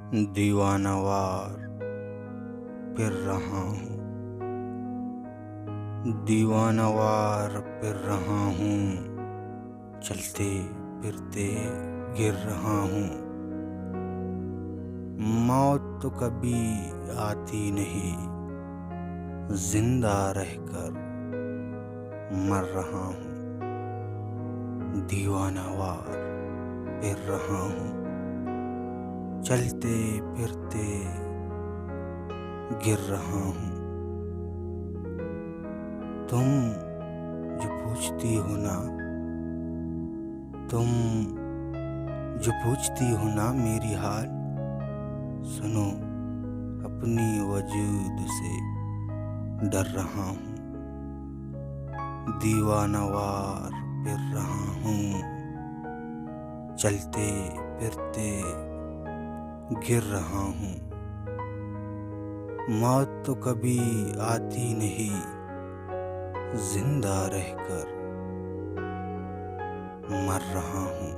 दीवानावार फिर रहा हूँ, दीवानावार फिर रहा हूँ, चलते फिरते गिर रहा हूँ। मौत तो कभी आती नहीं, जिंदा रहकर मर रहा हूँ। दीवानावार फिर रहा हूँ, चलते फिरते गिर रहा हूँ। तुम जो पूछती हो ना, तुम जो पूछती हो ना मेरी हाल, सुनो अपनी वजूद से डर रहा हूँ। दीवानावार फिर रहा हूँ, चलते फिरते गिर रहा हूँ। मौत तो कभी आती नहीं, जिंदा रहकर मर रहा हूँ।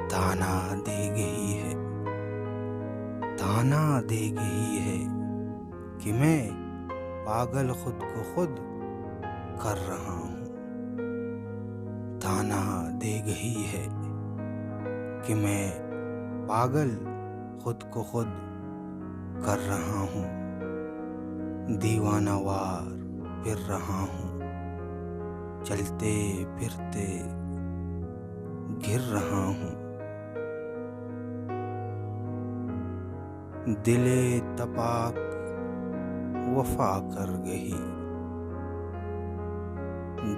ताना दे गई है, ताना दे गई है कि मैं पागल खुद को खुद कर रहा हूँ। ताना दे गई है कि मैं पागल खुद को खुद कर रहा हूँ। दीवानावार फिर रहा हूँ, चलते फिरते गिर रहा हूँ। दिले तपाक वफा कर गई,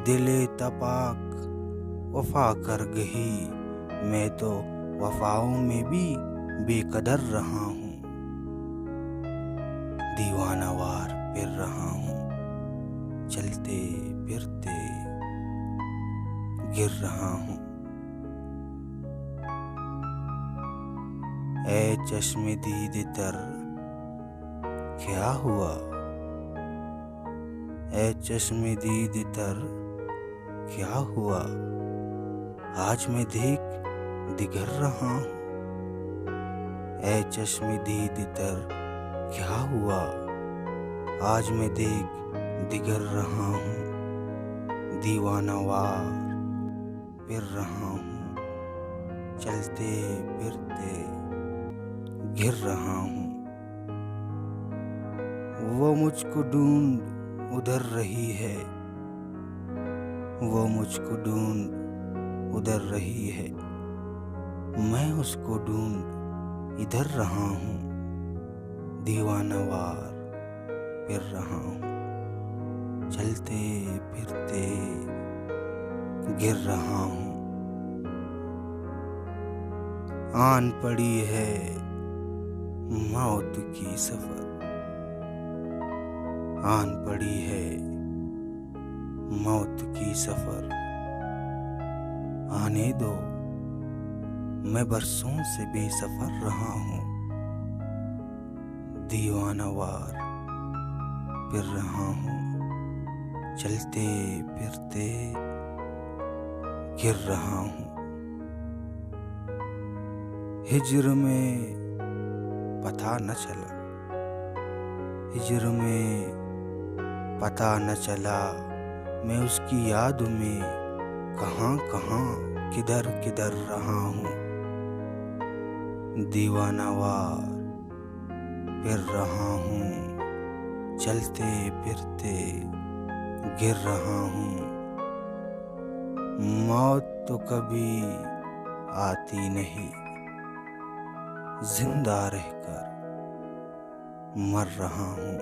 दिले तपाक वफा कर गई, मैं तो वफाओं में भी बेकदर रहा हूँ। दीवानावार फिर रहा हूँ, चलते फिरते गिर रहा हूँ। ऐ चश्मे दीद तर क्या हुआ, ऐ चश्मे दीद तर क्या हुआ, आज मैं देख दिगर रहा हूँ। ऐ चश्मे दीद तर क्या हुआ, आज मैं देख दिगर रहा हूँ। दीवानावार फिर रहा हूँ, चलते फिरते गिर रहा हूँ। वो मुझको ढूंढ उधर रही है, वो मुझको ढूंढ उधर रही है, मैं उसको ढूंढ इधर रहा हूँ। दीवानावार फिर रहा हूँ, चलते फिरते गिर रहा हूँ। आन पड़ी है मौत की सफर, आन पड़ी है मौत की सफर, आने दो मैं बरसों से बेसफर रहा हूँ। दीवानावार फिर रहा हूँ, चलते फिरते गिर रहा हूँ। हिज्र में पता न चला, हिज्र में पता न चला, मैं उसकी याद में कहाँ कहाँ किधर किधर रहा हूँ। दीवानावार फिर रहा हूँ, चलते फिरते गिर रहा हूँ। मौत तो कभी आती नहीं, जिंदा रहकर मर रहा हूँ।